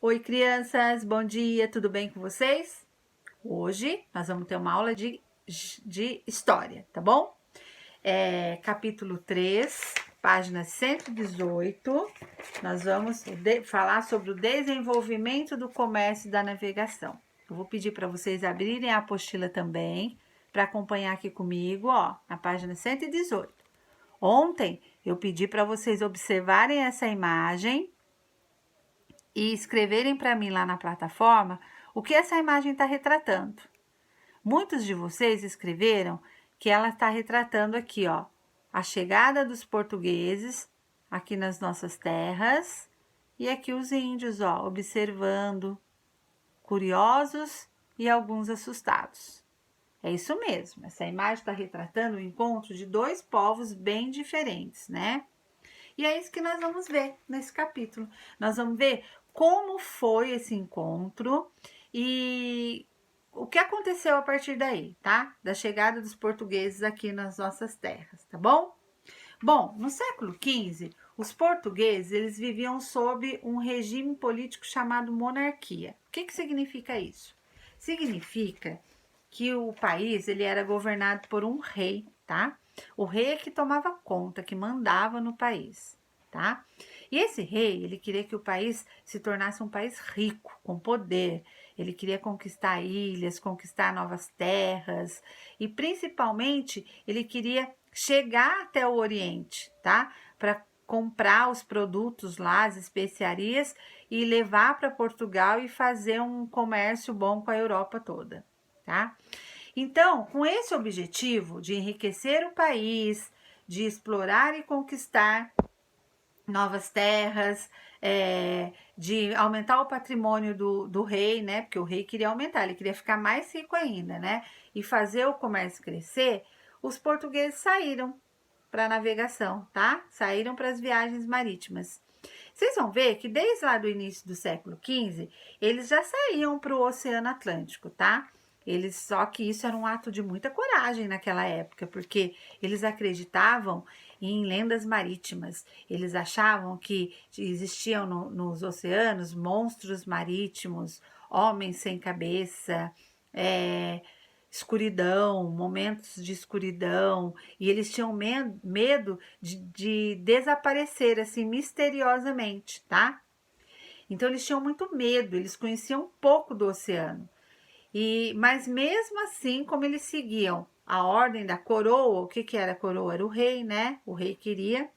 Oi, crianças, bom dia, tudo bem com vocês? Hoje nós vamos ter uma aula de história, tá bom? Capítulo 3, página 118, nós vamos falar sobre o desenvolvimento do comércio e da navegação. Eu vou pedir para vocês abrirem a apostila também, para acompanhar aqui comigo, ó, na página 118. Ontem eu pedi para vocês observarem essa imagem e escreverem para mim lá na plataforma o que essa imagem está retratando. Muitos de vocês escreveram que ela está retratando aqui, ó, a chegada dos portugueses aqui nas nossas terras e aqui os índios, ó, observando, curiosos e alguns assustados. É isso mesmo, essa imagem está retratando o encontro de dois povos bem diferentes, né? E é isso que nós vamos ver nesse capítulo. Nós vamos ver como foi esse encontro e o que aconteceu a partir daí, tá? Da chegada dos portugueses aqui nas nossas terras, tá bom? Bom, no século XV, os portugueses eles viviam sob um regime político chamado monarquia. O que significa isso? Significa que o país ele era governado por um rei, tá? O rei é que tomava conta, que mandava no país, tá? E esse rei, ele queria que o país se tornasse um país rico, com poder. Ele queria conquistar ilhas, conquistar novas terras e principalmente ele queria chegar até o Oriente, tá? Para comprar os produtos lá, as especiarias e levar para Portugal e fazer um comércio bom com a Europa toda, tá? Então, com esse objetivo de enriquecer o país, de explorar e conquistar novas terras, de aumentar o patrimônio do rei, né? Porque o rei queria aumentar, ele queria ficar mais rico ainda, né? E fazer o comércio crescer, os portugueses saíram para a navegação, tá? Saíram para as viagens marítimas. Vocês vão ver que desde lá do início do século XV, eles já saíam para o Oceano Atlântico, tá? Só que isso era um ato de muita coragem naquela época, porque eles acreditavam em lendas marítimas. Eles achavam que existiam nos oceanos monstros marítimos, homens sem cabeça, escuridão, momentos de escuridão, e eles tinham medo de desaparecer assim misteriosamente, tá? Então eles tinham muito medo, eles conheciam pouco do oceano. Mas mesmo assim, como eles seguiam a ordem da coroa, o que era a coroa? Era o rei, né? O rei queria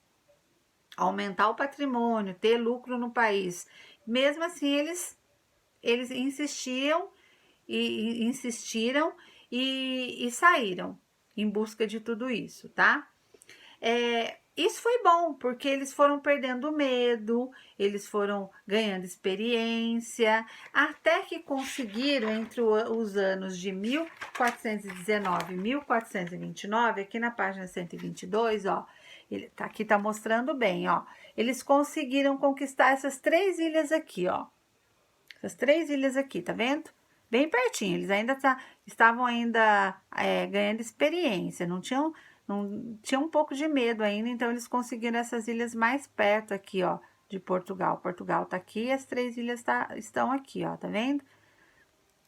aumentar o patrimônio, ter lucro no país. Mesmo assim, eles insistiram e saíram em busca de tudo isso, tá? Isso foi bom, porque eles foram perdendo medo, eles foram ganhando experiência, até que conseguiram, entre os anos de 1419 e 1429, aqui na página 122, ó, aqui tá mostrando bem, ó, eles conseguiram conquistar essas 3 ilhas aqui, ó, essas 3 ilhas aqui, tá vendo? Bem pertinho, eles ainda estavam ganhando experiência, não tinham um pouco de medo ainda, então eles conseguiram essas ilhas mais perto aqui, ó, de Portugal. Portugal tá aqui e as 3 ilhas estão aqui, ó, tá vendo?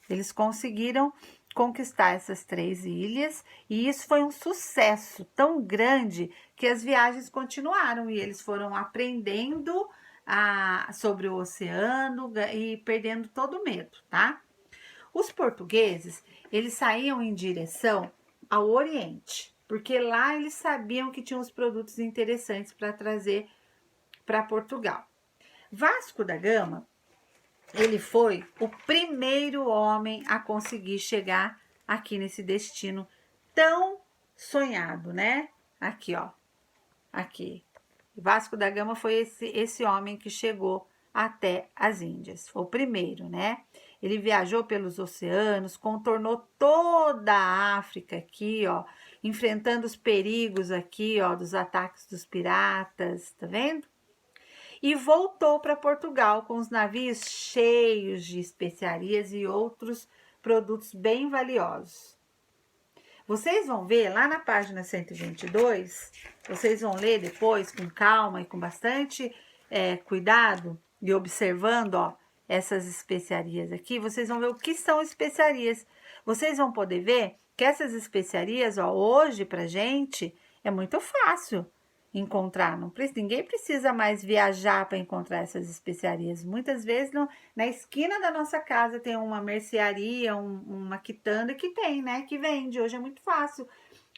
Eles conseguiram conquistar essas 3 ilhas e isso foi um sucesso tão grande que as viagens continuaram e eles foram aprendendo sobre o oceano e perdendo todo o medo, tá? Os portugueses, eles saíam em direção ao Oriente, porque lá eles sabiam que tinham os produtos interessantes para trazer para Portugal. Vasco da Gama, ele foi o primeiro homem a conseguir chegar aqui nesse destino tão sonhado, né? Aqui, ó, aqui. Vasco da Gama foi esse homem que chegou até as Índias, foi o primeiro, né? Ele viajou pelos oceanos, contornou toda a África aqui, ó, enfrentando os perigos aqui, ó, dos ataques dos piratas, tá vendo? E voltou para Portugal com os navios cheios de especiarias e outros produtos bem valiosos. Vocês vão ver lá na página 122, vocês vão ler depois com calma e com bastante cuidado e observando, ó, essas especiarias aqui, vocês vão ver o que são especiarias. Vocês vão poder ver que essas especiarias, ó, hoje pra gente é muito fácil encontrar. Ninguém precisa mais viajar para encontrar essas especiarias. Muitas vezes na esquina da nossa casa tem uma mercearia, uma quitanda que tem, né? Que vende. Hoje é muito fácil.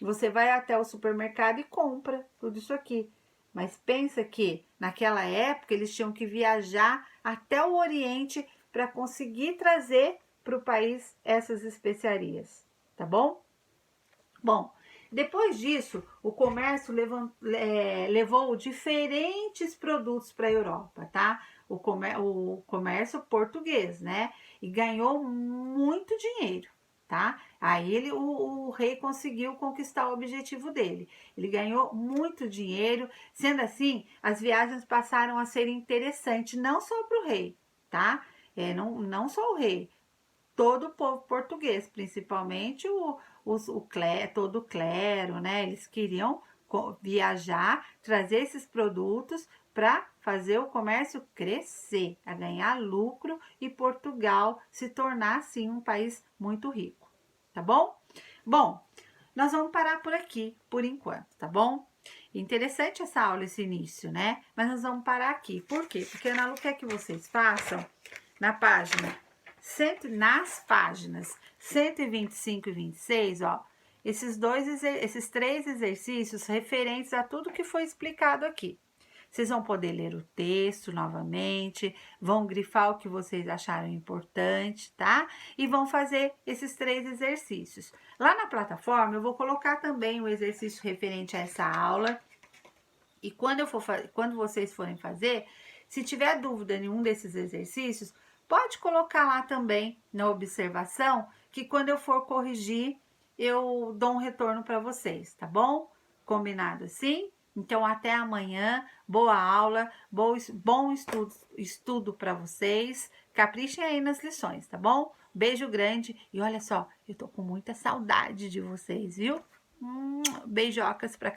Você vai até o supermercado e compra tudo isso aqui. Mas pensa que naquela época eles tinham que viajar até o Oriente para conseguir trazer para o país essas especiarias, tá bom? Bom, depois disso, o comércio levou diferentes produtos para a Europa, tá? O comércio português, né? E ganhou muito dinheiro, tá? Aí o rei conseguiu conquistar o objetivo dele. Ele ganhou muito dinheiro, sendo assim, as viagens passaram a ser interessantes, não só para o rei, tá? Não só o rei, todo o povo português, principalmente todo o clero, né? Eles queriam viajar, trazer esses produtos para fazer o comércio crescer, a ganhar lucro e Portugal se tornar, assim, um país muito rico, tá bom? Bom, nós vamos parar por aqui, por enquanto, tá bom? Interessante essa aula, esse início, né? Mas nós vamos parar aqui. Por quê? Porque a Ana Lu quer que vocês façam nas páginas 125 e 26, ó, esses 3 exercícios referentes a tudo que foi explicado aqui. Vocês vão poder ler o texto novamente, vão grifar o que vocês acharam importante, tá? E vão fazer esses 3 exercícios. Lá na plataforma eu vou colocar também o exercício referente a essa aula. E quando vocês forem fazer, se tiver dúvida em um desses exercícios, pode colocar lá também na observação, que quando eu for corrigir, eu dou um retorno para vocês, tá bom? Combinado assim? Então, até amanhã. Boa aula, bom estudo para vocês. Caprichem aí nas lições, tá bom? Beijo grande. E olha só, eu tô com muita saudade de vocês, viu? Beijocas para cada um.